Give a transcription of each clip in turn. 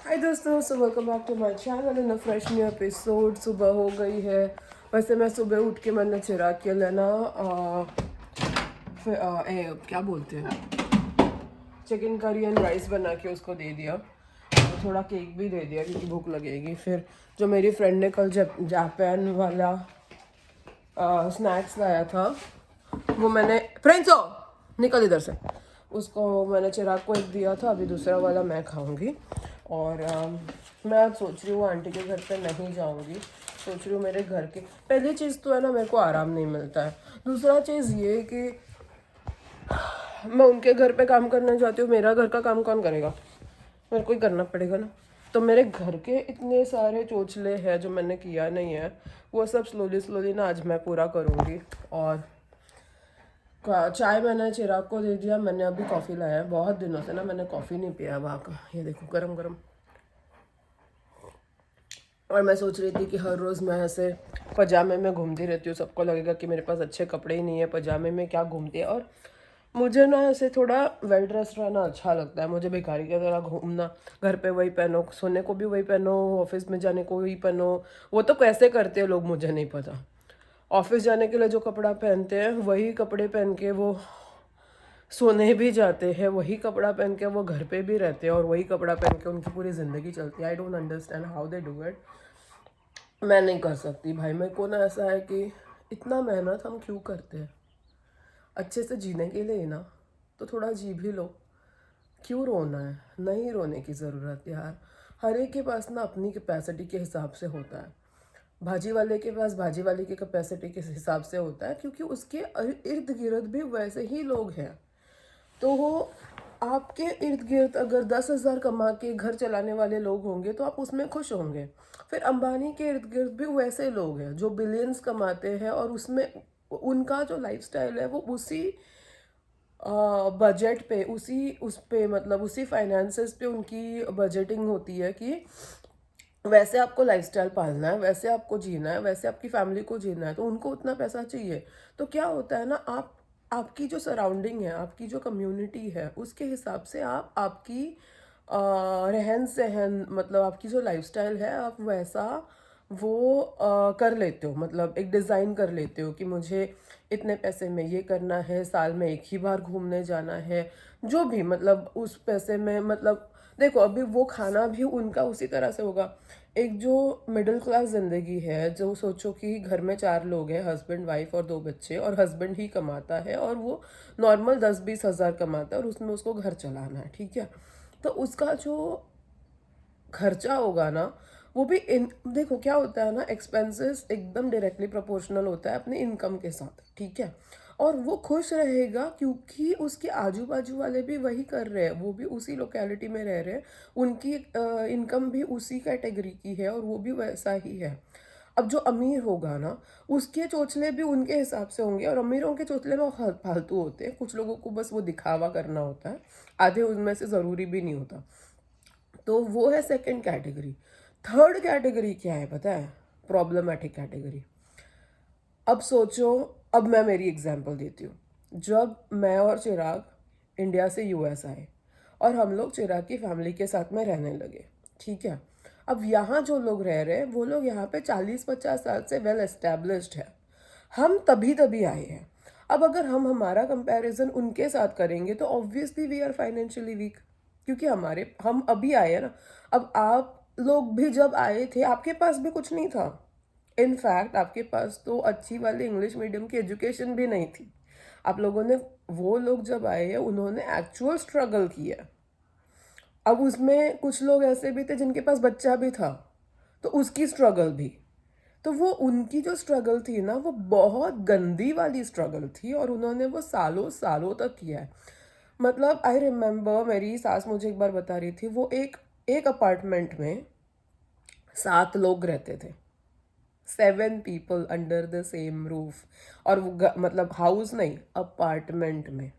हाय दोस्तों, so welcome back to my channel in a fresh new episode. सुबह हो गई है। वैसे मैं सुबह उठ के मैंने चिराग के लिए ना क्या बोलते हैं, चिकन करी एंड राइस बना के उसको दे दिया। और थोड़ा केक भी दे दिया क्योंकि भूख लगेगी। फिर जो मेरी फ्रेंड ने कल जापान वाला स्नैक्स लाया था वो मैंने फ्रेंड्स हो निकल इधर से, उसको मैंने चिराग को एक दिया था। अभी दूसरा वाला मैं खाऊंगी। और मैं आज सोच रही हूँ आंटी के घर पे नहीं जाऊंगी। सोच रही हूँ मेरे घर के, पहली चीज़ तो है ना मेरे को आराम नहीं मिलता है। दूसरा चीज़ ये कि मैं उनके घर पे काम करने जाती हूँ, मेरा घर का काम कौन करेगा? मेरे को ही करना पड़ेगा ना। तो मेरे घर के इतने सारे चोचले हैं जो मैंने किया नहीं है, वो सब स्लोली स्लोली ना आज मैं पूरा करूँगी। और चाय मैंने चिराग को दे दिया। मैंने अभी कॉफ़ी लाया है, बहुत दिनों से ना मैंने कॉफ़ी नहीं पिया वहाँ का। ये देखो गरम गरम। और मैं सोच रही थी कि हर रोज़ मैं ऐसे पजामे में घूमती रहती हूँ, सबको लगेगा कि मेरे पास अच्छे कपड़े ही नहीं है, पजामे में क्या घूमती है। और मुझे ना ऐसे थोड़ा वेल ड्रेस रहना अच्छा लगता है। मुझे भिखारी की तरह घूमना, घर पे वही पहनो, सोने को भी वही पहनो, ऑफिस में जाने को वही पहनो। वो तो कैसे करते हैं लोग मुझे नहीं पता। ऑफिस जाने के लिए जो कपड़ा पहनते हैं वही कपड़े पहन के वो सोने भी जाते हैं, वही कपड़ा पहन के वो घर पे भी रहते हैं, और वही कपड़ा पहन के उनकी पूरी ज़िंदगी चलती है। I don't understand how they do it. मैं नहीं कर सकती भाई। मेरे को ना ऐसा है कि इतना मेहनत हम क्यों करते हैं? अच्छे से जीने के लिए ना तो थोड़ा जी भी लो। क्यों रोना है? नहीं रोने की ज़रूरत यार। हर एक के पास ना अपनी कैपेसिटी के हिसाब से होता है। भाजी वाले के पास भाजी वाले की कैपेसिटी के हिसाब से होता है, क्योंकि उसके इर्द गिर्द भी वैसे ही लोग हैं। तो वो आपके इर्द गिर्द अगर 10,000 कमा के घर चलाने वाले लोग होंगे तो आप उसमें खुश होंगे। फिर अंबानी के इर्द गिर्द भी वैसे लोग हैं जो बिलियंस कमाते हैं, और उसमें उनका जो लाइफस्टाइल है वो उसी बजट पे, उस पे मतलब उसी फाइनेंसेस पे उनकी बजटिंग होती है कि वैसे आपको लाइफस्टाइल पालना है, वैसे आपको जीना है, वैसे आपकी फैमिली को जीना है, तो उनको उतना पैसा चाहिए। तो क्या होता है ना, आप आपकी जो सराउंडिंग है, आपकी जो कम्युनिटी है, उसके हिसाब से आप आपकी रहन सहन, मतलब आपकी जो लाइफस्टाइल है आप वैसा वो कर लेते हो। मतलब एक डिज़ाइन कर लेते हो कि मुझे इतने पैसे में ये करना है, साल में एक ही बार घूमने जाना है, जो भी मतलब उस पैसे में। मतलब देखो अभी वो खाना भी उनका उसी तरह से होगा। एक जो मिडिल क्लास ज़िंदगी है, जो सोचो कि घर में 4 लोग हैं, हस्बैंड वाइफ और 2 बच्चे, और हस्बैंड ही कमाता है और वो नॉर्मल 10-20 हज़ार कमाता है और उसमें उसको घर चलाना है, ठीक है। तो उसका जो खर्चा होगा ना, वो भी इन देखो क्या होता है ना, एक्सपेंसेस एकदम डायरेक्टली प्रोपोर्शनल होता है अपने इनकम के साथ, ठीक है। और वो खुश रहेगा क्योंकि उसके आजू बाजू वाले भी वही कर रहे हैं, वो भी उसी लोकेलिटी में रह रहे हैं, उनकी इनकम भी उसी कैटेगरी की है और वो भी वैसा ही है। अब जो अमीर होगा ना, उसके चोचले भी उनके हिसाब से होंगे, और अमीरों के चोचले में फालतू होते हैं। कुछ लोगों को बस वो दिखावा करना होता है, आधे उनमें से ज़रूरी भी नहीं होता। तो वो है सेकंड कैटेगरी। थर्ड कैटेगरी क्या है पता है? Problematic category. अब सोचो, अब मैं मेरी एग्जांपल देती हूँ। जब मैं और चिराग इंडिया से यूएस आए और हम लोग चिराग की फैमिली के साथ में रहने लगे, ठीक है। अब यहाँ जो लोग रह रहे हैं वो लोग यहाँ पे 40-50 साल से वेल एस्टेब्लिश्ड है। हम तभी तभी आए हैं। अब अगर हम हमारा कंपैरिजन उनके साथ करेंगे तो obviously we are financially weak, क्योंकि हम अभी आए हैं ना। अब आप लोग भी जब आए थे आपके पास भी कुछ नहीं था। इनफैक्ट आपके पास तो अच्छी वाली इंग्लिश मीडियम की एजुकेशन भी नहीं थी। आप लोगों ने, वो लोग जब आए हैं उन्होंने एक्चुअल स्ट्रगल किया। अब उसमें कुछ लोग ऐसे भी थे जिनके पास बच्चा भी था, तो उसकी स्ट्रगल भी। तो वो उनकी जो स्ट्रगल थी ना, वो बहुत गंदी वाली स्ट्रगल थी, और उन्होंने वो सालों सालों तक किया है। मतलब आई रिमेम्बर मेरी सास मुझे एक बार बता रही थी, वो एक एक अपार्टमेंट में 7 लोग रहते थे। 7 people under the same roof. और वो मतलब हाउस नहीं, अपार्टमेंट में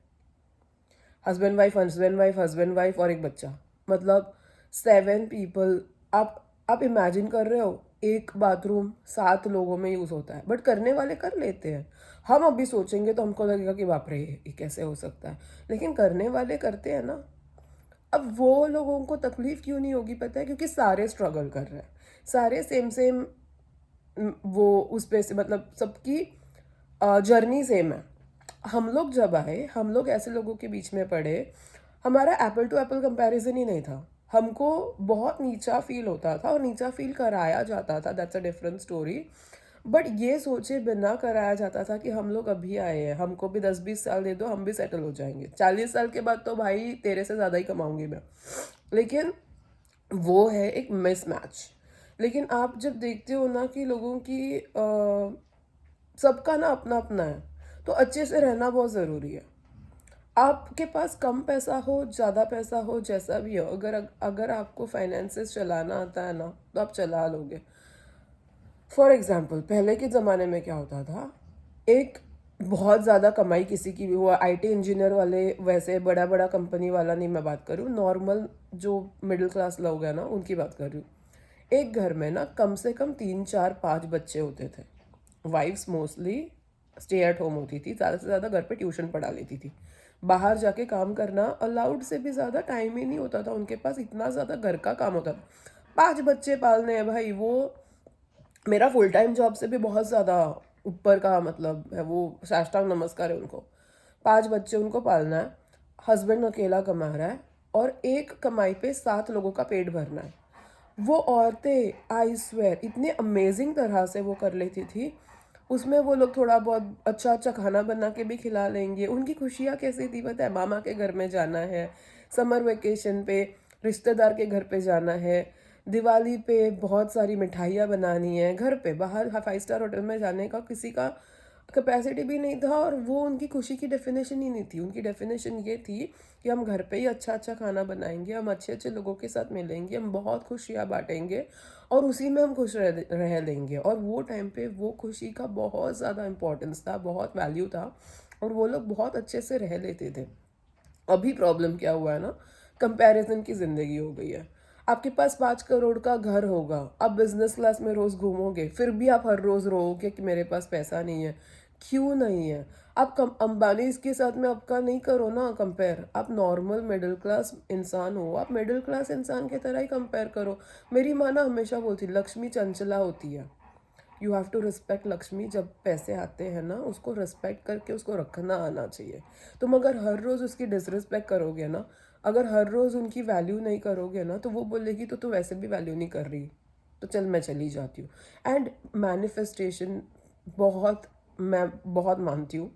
husband wife, husband wife, husband wife और एक बच्चा। मतलब 7 पीपल। आप इमेजिन कर रहे हो, एक बाथरूम 7 लोगों में यूज़ होता है, बट करने वाले कर लेते हैं। हम अभी सोचेंगे तो हमको लगेगा कि बाप रे ये कैसे हो सकता है, लेकिन करने वाले करते हैं ना। अब वो लोगों को तकलीफ क्यों नहीं होगी पता है, क्योंकि सारे स्ट्रगल कर रहे हैं, सारे सेम सेम वो उस पे से मतलब सबकी जर्नी सेम है। हम लोग जब आए, हम लोग ऐसे लोगों के बीच में पड़े, हमारा एप्पल टू एप्पल कंपैरिजन ही नहीं था। हमको बहुत नीचा फील होता था और नीचा फील कराया जाता था, that's a different story. But ये सोचे बिना कराया जाता था कि हम लोग अभी आए हैं, हमको भी 10-20 साल दे दो, हम भी सेटल हो जाएंगे, 40 साल के बाद तो भाई तेरे से ज़्यादा ही कमाऊंगी मैं। लेकिन वो है एक मिसमैच। लेकिन आप जब देखते हो ना कि लोगों की सबका ना अपना अपना है, तो अच्छे से रहना बहुत ज़रूरी है। आपके पास कम पैसा हो, ज़्यादा पैसा हो, जैसा भी हो, अगर अगर आपको फाइनेंसेस चलाना आता है ना, तो आप चला लोगे। फॉर एग्जाम्पल पहले के ज़माने में क्या होता था, एक बहुत ज़्यादा कमाई किसी की भी हुआ, आईटी इंजीनियर वाले, वैसे बड़ा बड़ा कंपनी वाला नहीं मैं बात कर रही हूँ, नॉर्मल जो मिडिल क्लास लोग हैं ना उनकी बात कर रही हूँ। एक घर में ना कम से कम 3 4 5 बच्चे होते थे। Wives mostly stay at home होती थी, ज़्यादा से ज़्यादा घर पे ट्यूशन पढ़ा लेती थी। बाहर जाके काम करना अलाउड से भी ज़्यादा टाइम ही नहीं होता था उनके पास, इतना ज़्यादा घर का काम होता था। 5 बच्चे पालने हैं भाई, वो मेरा फुल टाइम जॉब से भी बहुत ज़्यादा ऊपर का मतलब है, वो साष्टांग नमस्कार है उनको। 5 बच्चे उनको पालना है, हस्बैंड अकेला कमा रहा है, और एक कमाई पे 7 लोगों का पेट भरना है। वो औरतें आई स्वेर इतने अमेजिंग तरह से वो कर लेती थी। उसमें वो लोग थोड़ा बहुत अच्छा अच्छा खाना बना के भी खिला लेंगे। उनकी खुशियाँ कैसी थी पता है, मामा के घर में जाना है, समर वेकेशन पे रिश्तेदार के घर पे जाना है, दिवाली पे बहुत सारी मिठाइयाँ बनानी है, घर पे बाहर 5 स्टार होटल में जाने का किसी का कैपेसिटी भी नहीं था। और वो उनकी खुशी की डेफिनेशन ही नहीं थी, उनकी डेफिनेशन ये थी कि हम घर पे ही अच्छा अच्छा खाना बनाएंगे, हम अच्छे अच्छे लोगों के साथ मिलेंगे, हम बहुत खुशियाँ बांटेंगे और उसी में हम खुश रह लेंगे। और वो टाइम पे वो खुशी का बहुत ज़्यादा इम्पोर्टेंस था, बहुत वैल्यू था, और वो लोग बहुत अच्छे से रह लेते थे। अभी प्रॉब्लम क्या हुआ है ना, कंपैरिजन की ज़िंदगी हो गई है। आपके पास 5 करोड़ का घर होगा, आप बिजनेस क्लास में रोज़ घूमोगे, फिर भी आप हर रोज़ रोओगे कि मेरे पास पैसा नहीं है। क्यों नहीं है? आप कम अंबानी इसके साथ में आपका नहीं करो ना कंपेयर। आप नॉर्मल मिडिल क्लास इंसान हो, आप मिडिल क्लास इंसान की तरह ही कंपेयर करो। मेरी माँ ना हमेशा बोलती, लक्ष्मी चंचला होती है, you have to respect Lakshmi. जब पैसे आते हैं ना, उसको रिस्पेक्ट करके उसको रखना आना चाहिए। तुम अगर हर रोज़ उसकी डिसरिस्पेक्ट करोगे ना, अगर हर रोज़ उनकी वैल्यू नहीं करोगे ना, तो वो बोलेगी तो तू वैसे भी वैल्यू नहीं कर रही, तो चल मैं चली जाती हूँ। एंड मैनिफेस्टेशन बहुत, मैं बहुत मानती हूँ।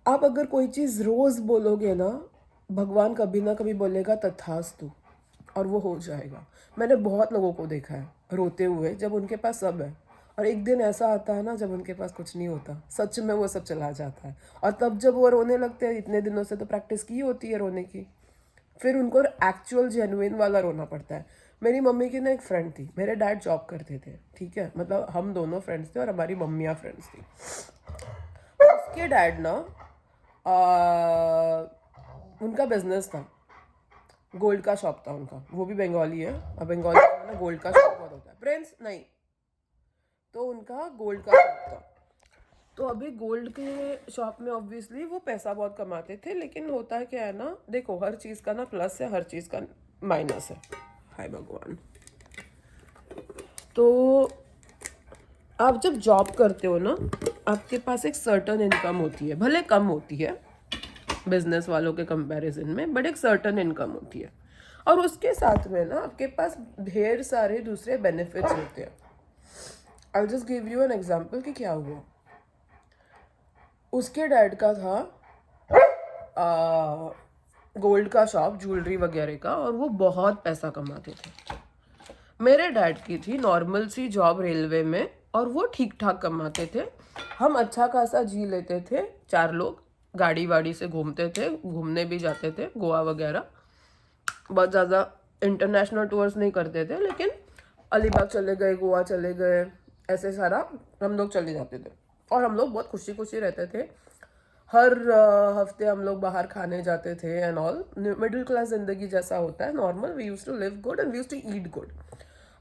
आप अगर कोई चीज़ रोज़ बोलोगे ना, भगवान कभी ना कभी बोलेगा तथास्तु, और वो हो जाएगा। मैंने बहुत लोगों को देखा है रोते हुए जब उनके पास सब है, और एक दिन ऐसा आता है ना जब उनके पास कुछ नहीं होता, सच में वो सब चला जाता है। और तब जब वो रोने लगते हैं, इतने दिनों से तो प्रैक्टिस की होती है रोने की, फिर उनको एक्चुअल जेन्युइन वाला रोना पड़ता है। मेरी मम्मी की ना एक फ्रेंड थी, मेरे डैड जॉब करते थे, ठीक है, मतलब हम दोनों फ्रेंड्स थे और हमारी मम्मियाँ फ्रेंड्स थी। उसके डैड ना उनका बिजनेस था, गोल्ड का शॉप था उनका, वो भी बंगाली है, और बंगाली में ना गोल्ड का शॉप बहुत होता है, प्रिंस नहीं, तो उनका गोल्ड का शॉप था। तो अभी गोल्ड के शॉप में ऑब्वियसली वो पैसा बहुत कमाते थे, लेकिन होता है क्या है ना, देखो हर चीज़ का ना प्लस है, हर चीज़ का माइनस है। हाय भगवान। तो आप जब जॉब करते हो ना, आपके पास एक सर्टन इनकम होती है, भले कम होती है बिजनेस वालों के कंपैरिजन में, बट एक सर्टन इनकम होती है। और उसके साथ में ना आपके पास ढेर सारे दूसरे बेनिफिट्स होते हैं। I just give you an example कि क्या हुआ। उसके डैड का था गोल्ड का शॉप, ज्वेलरी वगैरह का, और वो बहुत पैसा कमाते थे। मेरे डैड की थी नॉर्मल सी जॉब रेलवे में, और वो ठीक ठाक कमाते थे। हम अच्छा खासा जी लेते थे, 4 लोग गाड़ी वाड़ी से घूमते थे, घूमने भी जाते थे गोवा वगैरह। बहुत ज़्यादा इंटरनेशनल टूर्स नहीं करते थे, लेकिन अलीबाग चले गए, गोवा चले गए, ऐसे सारा हम लोग चले जाते थे। और हम लोग बहुत खुशी खुशी रहते थे। हर हफ्ते हम लोग बाहर खाने जाते थे एंड ऑल। मिडिल क्लास ज़िंदगी जैसा होता है normal, we use to live good and we use to eat good.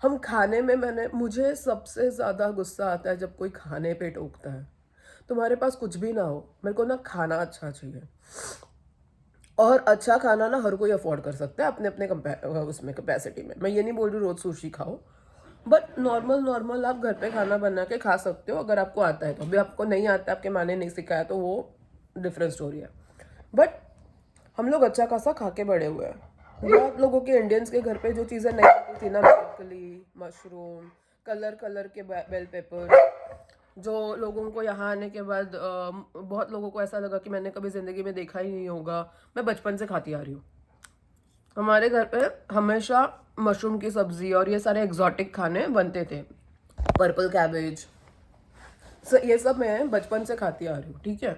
हम खाने में, मुझे सबसे ज़्यादा गुस्सा आता है जब कोई खाने पे टोकता है। तुम्हारे पास कुछ भी ना हो, मेरे को ना खाना अच्छा चाहिए। और अच्छा खाना ना हर कोई अफोर्ड कर सकता है अपने अपने उसमें कैपेसिटी में। मैं ये नहीं बोल रही रोज़ सुशी खाओ, बट नॉर्मल नॉर्मल आप घर पे खाना बना के खा सकते हो अगर आपको आता है तो। अभी आपको नहीं आता, आपके माँ ने नहीं सिखाया तो वो डिफरेंट स्टोरी है। बट हम लोग अच्छा खासा खा के बड़े हुए हैं। बहुत लोगों के इंडियंस के घर पे जो चीज़ें नहीं होती थी ना, ब्रोकली, मशरूम, कलर कलर के बेल पेपर, जो लोगों को यहाँ आने के बाद बहुत लोगों को ऐसा लगा कि मैंने कभी ज़िंदगी में देखा ही नहीं होगा, मैं बचपन से खाती आ रही हूँ। हमारे घर पे हमेशा मशरूम की सब्जी और ये सारे एग्जॉटिक खाने बनते थे, पर्पल कैबेज, ये सब मैं बचपन से खाती आ रही हूँ, ठीक है।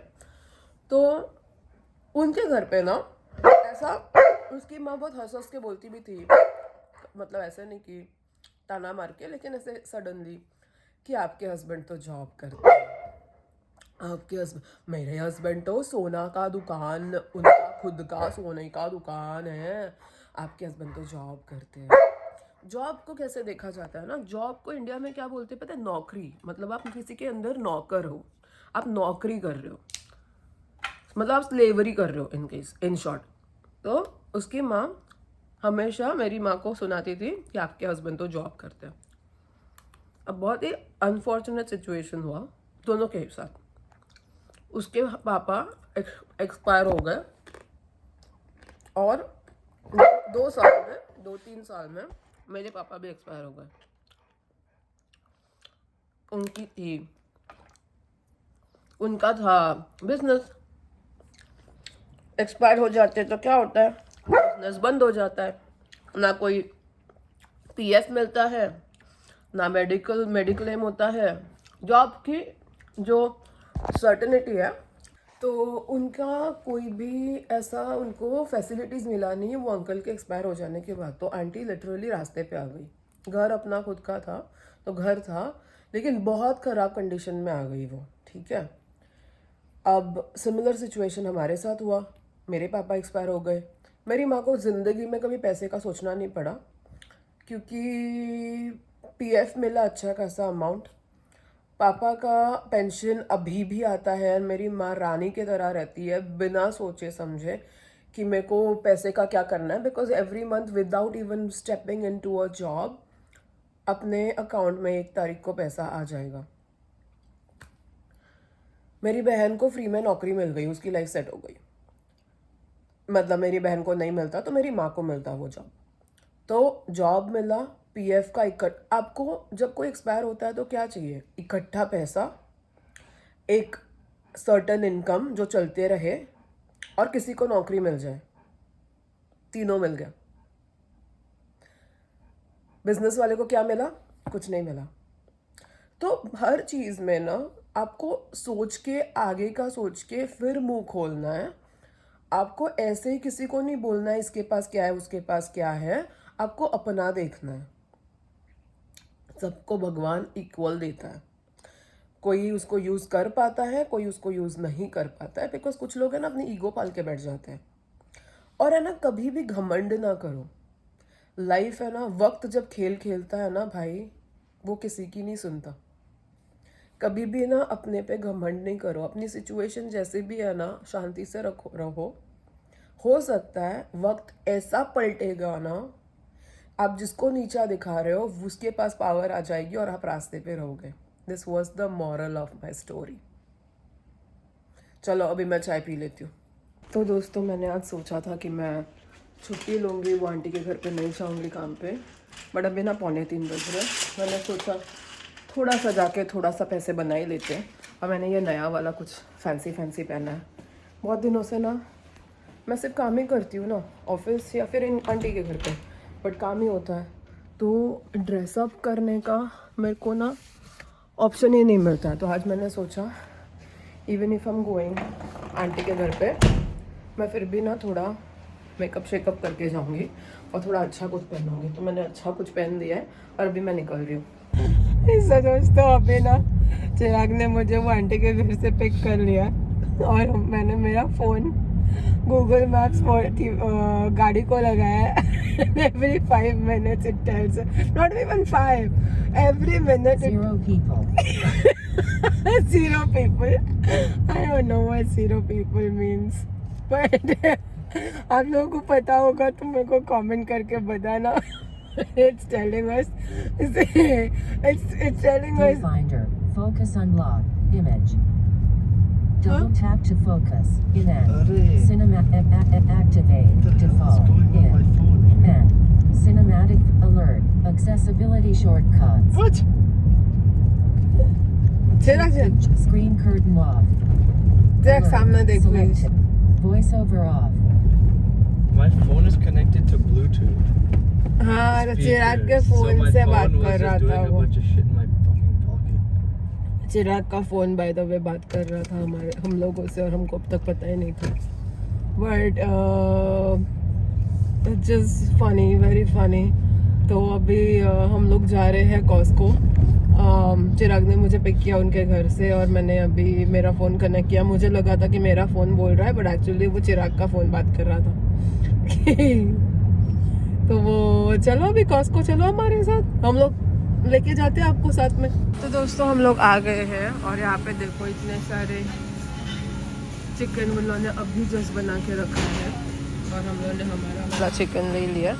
तो उनके घर पे ना ऐसा, उसकी माँ बहुत हंस हंस के बोलती भी थी, मतलब ऐसे नहीं कि ताना मार के, लेकिन ऐसे सडनली कि आपके हस्बैंड तो जॉब करते हैं, आपके हस्बैंड, मेरे हस्बैंड तो सोना का दुकान, उनका खुद का सोने का दुकान है, आपके हस्बैंड तो जॉब करते हैं। जॉब को कैसे देखा जाता है ना, जॉब को इंडिया में क्या बोलते हैं पता है? नौकरी। मतलब आप किसी के अंदर नौकर हो, आप नौकरी कर रहे हो, मतलब आप स्लेवरी कर रहे हो इन केस, इन शॉर्ट। तो उसकी माँ हमेशा मेरी माँ को सुनाती थी कि आपके हस्बैंड तो जॉब करते हैं। अब बहुत ही अनफॉर्चुनेट सिचुएशन हुआ दोनों के साथ। उसके पापा एक्सपायर हो गए और 2-3 साल में मेरे पापा भी एक्सपायर हो गए। उनका था बिजनेस, एक्सपायर हो जाते तो क्या होता है, बिजनेस बंद हो जाता है, ना कोई पीएफ मिलता है, ना मेडिक्लेम होता है, जॉब की जो सर्टेनिटी है। तो उनका कोई भी ऐसा उनको फैसिलिटीज़ मिला नहीं वो अंकल के एक्सपायर हो जाने के बाद। तो आंटी लिटरली रास्ते पे आ गई। घर अपना खुद का था तो घर था, लेकिन बहुत ख़राब कंडीशन में आ गई वो, ठीक है। अब सिमिलर सिचुएशन हमारे साथ हुआ, मेरे पापा एक्सपायर हो गए। मेरी माँ को ज़िंदगी में कभी पैसे का सोचना नहीं पड़ा, क्योंकि पीएफ मिला अच्छा खासा अमाउंट, पापा का पेंशन अभी भी आता है। मेरी माँ रानी की तरह रहती है, बिना सोचे समझे कि मेरे को पैसे का क्या करना है, because every month without even stepping into a job अपने अकाउंट में 1 तारीख को पैसा आ जाएगा। मेरी बहन को फ्री में नौकरी मिल गई, उसकी लाइफ सेट हो गई। मतलब मेरी बहन को नहीं मिलता तो मेरी माँ को मिलता वो जॉब। तो जॉब मिला, पीएफ का आपको जब कोई एक्सपायर होता है तो क्या चाहिए? इकट्ठा पैसा, एक सर्टेन इनकम जो चलते रहे, और किसी को नौकरी मिल जाए। तीनों मिल गया। बिजनेस वाले को क्या मिला? कुछ नहीं मिला। तो हर चीज़ में ना आपको सोच के, आगे का सोच के फिर मुंह खोलना है। आपको ऐसे ही किसी को नहीं बोलना है इसके पास क्या है, उसके पास क्या है। आपको अपना देखना है। सबको भगवान इक्वल देता है, कोई उसको यूज़ कर पाता है, कोई उसको यूज़ नहीं कर पाता है। बिकॉज कुछ लोग हैं ना अपनी ईगो पाल के बैठ जाते हैं। और है ना, कभी भी घमंड ना करो। लाइफ है ना, वक्त जब खेल खेलता है ना भाई, वो किसी की नहीं सुनता। कभी भी ना अपने पे घमंड नहीं करो। अपनी सिचुएशन जैसे भी है ना, शांति से रहो। हो सकता है वक्त ऐसा पलटेगा ना, आप जिसको नीचा दिखा रहे हो उसके पास पावर आ जाएगी और आप रास्ते पे रहोगे। This was the moral of my story. चलो अभी मैं चाय पी लेती हूँ। तो दोस्तों, मैंने आज सोचा था कि मैं छुट्टी लूँगी, वो आंटी के घर पे नहीं जाऊँगी काम पे, बट अभी ना 2:45 बज रहे। मैंने सोचा थोड़ा सा जाके थोड़ा सा पैसे बना ही लेते हैं। और मैंने ये नया वाला कुछ फैंसी पहना है। बहुत दिनों से ना मैं सिर्फ काम ही करती हूँ ना, ऑफिस या फिर इन आंटी के घर पे, बट काम ही होता है। तो ड्रेसअप करने का मेरे को ना ऑप्शन ही नहीं मिलता। तो आज मैंने सोचा even if I am going aunty के घर पे, मैं फिर भी ना थोड़ा मेकअप शेकअप करके जाऊँगी और थोड़ा अच्छा कुछ पहनूँगी। तो मैंने अच्छा कुछ पहन दिया है और अभी मैं निकल रही हूँ। ऐसा दोस्तों, अभी ना चिराग ने मुझे वो आंटी के घर से पिक कर लिया और मैंने मेरा फ़ोन गूगल मैप्स गाड़ी को लगाया है। Every 5 minutes it tells, not even 5, every minute 0 people. 0 people. I don't know what 0 people means, but आप लोगों को पता होगा तो मेरे को कमेंट करके बताना। It's telling us, it's telling us. Viewfinder, focus unlock, image. Double tap to focus, in N. Cinema activate, default, in. N. Cinematic alert, accessibility shortcuts. What? Screen curtain off. देख सामने देख please. Voice over off. My phone is connected to Bluetooth. हाँ चिराग के phone से बात कर रहा था वो। चिराग का फोन बाय द वे बात कर रहा था हम लोगों से और हमको अब तक पता ही नहीं था। But it's just funny, very funny. तो अभी हम लोग जा रहे हैं कॉस्को। चिराग ने मुझे पिक किया उनके घर से और मैंने अभी मेरा फ़ोन कनेक्ट किया। मुझे लगा था कि मेरा फ़ोन बोल रहा है बट एक्चुअली वो चिराग का फ़ोन बात कर रहा था। तो वो चलो अभी कॉस्को चलो हमारे साथ, हम लोग लेके जाते हैं आपको साथ में। तो दोस्तों हम लोग आ गए हैं और यहाँ पे देखो इतने सारे चिकन उन लोगों ने अभी जस्ट बना के रखा है और हम लोगों ने हमारा चिकन ले लिया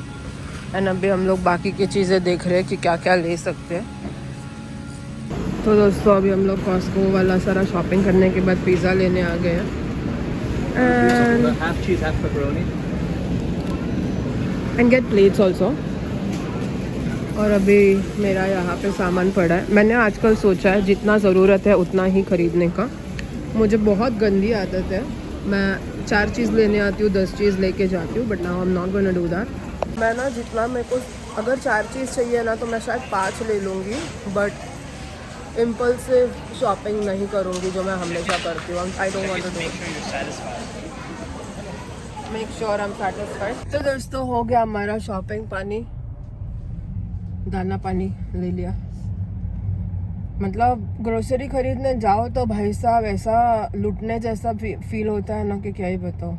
एंड अभी हम लोग बाकी की चीज़ें देख रहे हैं कि क्या क्या ले सकते हैं। तो दोस्तों अभी हम लोग कॉस्को वाला सारा शॉपिंग करने के बाद पिज़्ज़ा लेने आ गए हैं एंड गेट प्लेट्स ऑल्सो। और अभी मेरा यहाँ पे सामान पड़ा है। मैंने आजकल सोचा है जितना ज़रूरत है उतना ही ख़रीदने का। मुझे बहुत गंदी आदत है, मैं 4 चीज़ लेने आती हूँ 10 चीज़ लेके जाती हूँ, but now I am not gonna do that. मैं ना जितना मेरे को अगर 4 चीज़ चाहिए ना तो मैं शायद 5 ले लूँगी, बट इम्पल्सिव शॉपिंग नहीं करूँगी जो मैं हमेशा करती हूँ। I don't want to do make sure I am satisfied. तो दोस्तों हो गया हमारा शॉपिंग, पानी दाना पानी ले लिया। मतलब ग्रोसरी खरीदने जाओ तो भाई साहब ऐसा लुटने जैसा फील होता है ना कि क्या ही बताओ।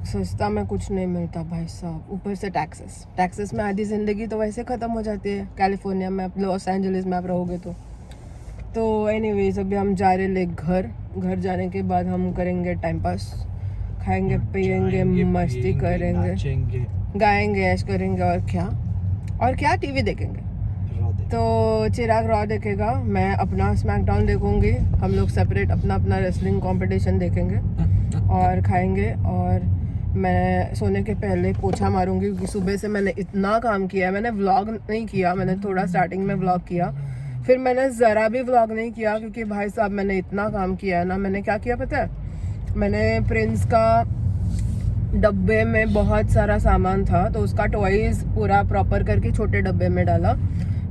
सस्ता में कुछ नहीं मिलता भाई साहब, ऊपर से टैक्सेस में आधी ज़िंदगी तो वैसे ख़त्म हो जाती है कैलिफोर्निया में, लॉस एंजलिस में आप रहोगे तो एनीवेज अभी हम जा रहे ले घर जाने के बाद हम करेंगे टाइम पास, खाएंगे पिएंगे मस्ती करेंगे गाएंगे ऐश करेंगे और क्या टीवी देखेंगे। तो चिराग रॉ देखेगा, मैं अपना स्मैकडाउन देखूंगी, हम लोग सेपरेट अपना रेसलिंग कंपटीशन देखेंगे और खाएंगे। और मैं सोने के पहले पोछा मारूंगी क्योंकि सुबह से मैंने इतना काम किया है। मैंने व्लॉग नहीं किया, मैंने थोड़ा स्टार्टिंग में व्लॉग किया, फिर मैंने ज़रा भी व्लॉग नहीं किया क्योंकि भाई साहब मैंने इतना काम किया है ना। मैंने क्या किया पता है, मैंने प्रिंस का डब्बे में बहुत सारा सामान था तो उसका टॉयज़ पूरा प्रॉपर करके छोटे डब्बे में डाला,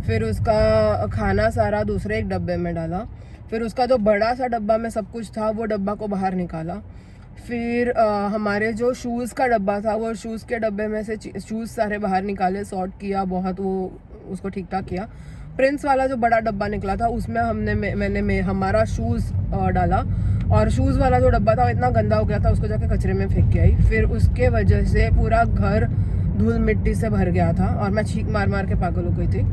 फिर उसका खाना सारा दूसरे एक डब्बे में डाला, फिर उसका जो बड़ा सा डब्बा में सब कुछ था वो डब्बा को बाहर निकाला, फिर हमारे जो शूज़ का डब्बा था वो शूज़ के डब्बे में से शूज़ सारे बाहर निकाले, सॉर्ट किया बहुत, वो उसको ठीक ठाक किया। प्रिंस वाला जो बड़ा डब्बा निकला था उसमें मैंने हमारा शूज़ डाला और शूज़ वाला जो डब्बा था वो इतना गंदा हो गया था उसको जाके कचरे में फेंक के आई। फिर उसके वजह से पूरा घर धूल मिट्टी से भर गया था और मैं छींक मार के पागल हो गई थी।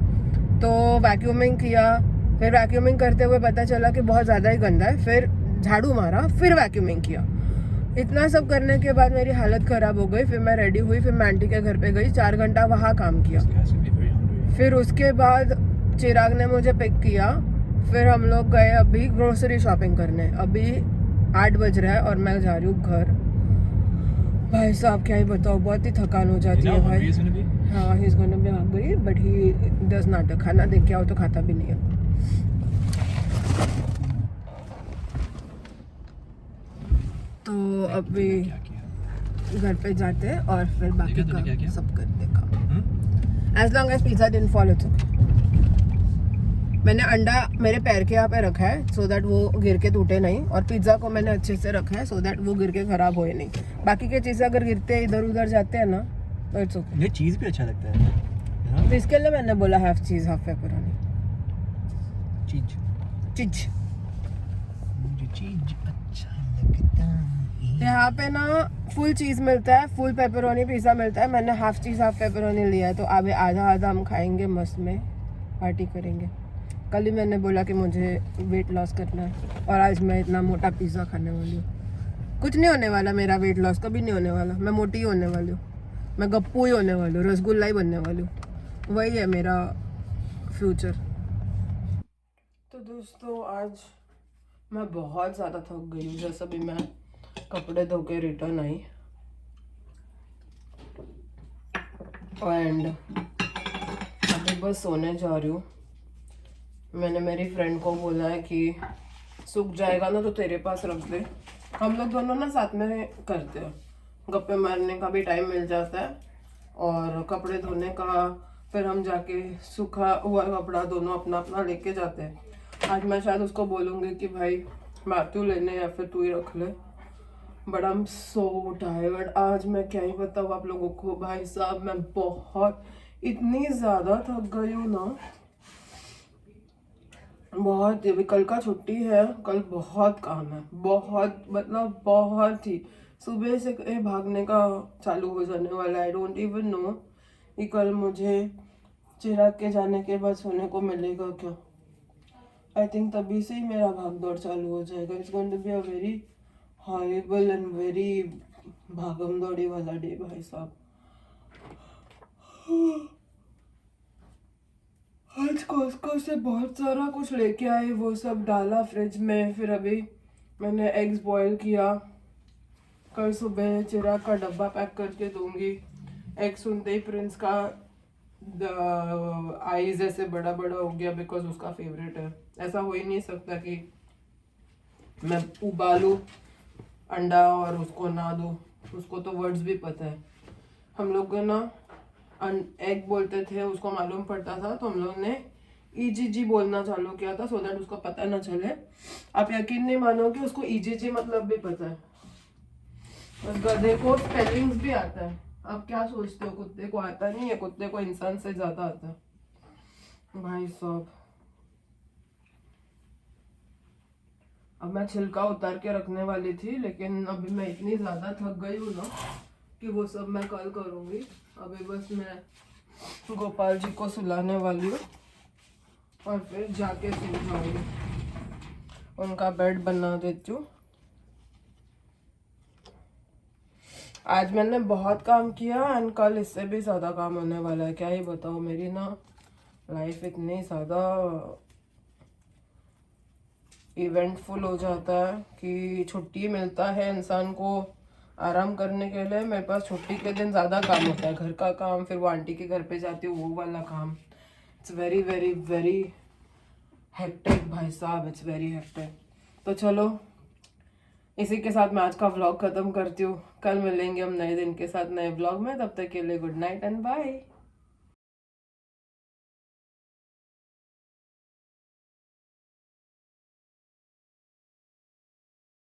तो वैक्यूमिंग किया, फिर वैक्यूमिंग करते हुए पता चला कि बहुत ज़्यादा ही गंदा है, फिर झाड़ू मारा, फिर वैक्यूमिंग किया। इतना सब करने के बाद मेरी हालत ख़राब हो गई। फिर मैं रेडी हुई, फिर मैं आंटी के घर पे गई, 4 घंटा वहाँ काम किया। फिर उसके बाद चिराग ने मुझे पिक किया, फिर हम लोग गए अभी ग्रोसरी शॉपिंग करने। अभी 8 बज रहा है और मैं जा रही हूँ घर। भाई साहब क्या ही बताओ, बहुत ही थकान हो जाती है भाई। हाँ, he is gonna be hungry but he does not. खाना देख के आओ तो खाता भी नहीं है। तो अभी घर पे जाते हैं और फिर बाकी का सब करने का। As long as pizza didn't fall it's okay. मैंने अंडा मेरे पैर के यहाँ पे रखा है सो दैट वो गिर के टूटे नहीं, और पिज़्ज़ा को मैंने अच्छे से रखा है सो दैट वो गिर के ख़राब होए नहीं। बाकी के चीज़ें अगर गिरते इधर उधर जाते हैं ना तो इट्स ओके। ये चीज़ भी अच्छा लगता है। तो इसके लिए मैंने बोला हाफ चीज़ हाफ पेपरोनी। चीज मुझे चीज अच्छा लगता है। यहाँ पे ना फुल चीज़ मिलता है, फुल पेपरोनी पिज़्ज़ा मिलता है। मैंने हाफ चीज़ हाफ पेपरोनी लिया है तो अभी आधा हम खाएंगे, मस्त में पार्टी करेंगे। कल ही मैंने बोला कि मुझे वेट लॉस करना है और आज मैं इतना मोटा पिज़्ज़ा खाने वाली हूँ। कुछ नहीं होने वाला मेरा वेट लॉस, कभी नहीं होने वाला। मैं मोटी ही होने वाली हूँ, मैं गप्पू ही होने वाली हूँ, रसगुल्ला ही बनने वाली हूँ। वही है मेरा फ्यूचर। तो दोस्तों आज मैं बहुत ज़्यादा थक गई हूँ। जैसे भी मैं कपड़े धो के रिटर्न आई एंड अभी बस सोने जा रही हूँ। मैंने मेरी फ्रेंड को बोला है कि सूख जाएगा ना तो तेरे पास रख दे। हम लोग दोनों ना साथ में करते हैं, गप्पे मारने का भी टाइम मिल जाता है और कपड़े धोने का, फिर हम जाके सूखा हुआ कपड़ा दोनों अपना अपना लेके जाते हैं। आज मैं शायद उसको बोलूँगी कि भाई मैं आती हूँ लेने या फिर तू ही रख ले। But I am so tired. आज मैं क्या ही बताऊँ आप लोगों को, भाई साहब मैं बहुत इतनी ज़्यादा थक गई हूँ ना, बहुत। अभी कल का छुट्टी है, कल बहुत काम है, बहुत मतलब बहुत ही। सुबह से भागने का चालू हो जाने वाला है। आई डोंट इवन नो कि कल मुझे चिराग के जाने के बाद सोने को मिलेगा क्या। आई थिंक तभी से ही मेरा भाग दौड़ चालू हो जाएगा। It's going to be a very horrible and very भागम दौड़ी वाला डे भाई साहब। आज कॉस्को से बहुत सारा कुछ लेके आए, वो सब डाला फ्रिज में। फिर अभी मैंने एग्स बॉईल किया, कल सुबह चिराग का डब्बा पैक करके दूंगी। एग सुनते ही प्रिंस का आईज ऐसे बड़ा बड़ा हो गया बिकॉज उसका फेवरेट है। ऐसा हो ही नहीं सकता कि मैं उबालूं अंडा और उसको ना दूं। उसको तो वर्ड्स भी पता है। हम लोग ना एग बोलते थे, उसको मालूम पड़ता था तो हम लोग ने ईजीजी बोलना चालू किया था सो दैट उसको पता ना चले। आप यकीन नहीं मानोगे उसको ईजीजी मतलब भी पता है। उस गधे को स्पेलिंग्स भी आता है। आप क्या सोचते हो कुत्ते को आता नहीं है? कुत्ते को इंसान से ज्यादा आता है भाई साहब। अब मैं छिलका उतार के रखने वाली थी लेकिन अभी मैं इतनी ज्यादा थक गई हूँ ना कि वो सब मैं कल करूँगी। अभी बस मैं गोपाल जी को सुलाने वाली हूँ और फिर जाके सो जाऊंगी। उनका बेड बना देती हूँ। आज मैंने बहुत काम किया एंड कल इससे भी ज़्यादा काम होने वाला है। क्या ही बताऊँ, मेरी ना लाइफ इतनी ज़्यादा इवेंटफुल हो जाता है कि छुट्टी मिलता है इंसान को आराम करने के लिए। मेरे पास छुट्टी के दिन ज़्यादा काम होता है, घर का काम, फिर वो आंटी के घर पे जाती हूँ वो वाला काम। It's very very very hectic भाई साहब, इट्स वेरी हेक्टिक। तो चलो इसी के साथ मैं आज का व्लॉग ख़त्म करती हूँ। कल मिलेंगे हम नए दिन के साथ नए व्लॉग में। तब तक के लिए गुड नाइट एंड बाय।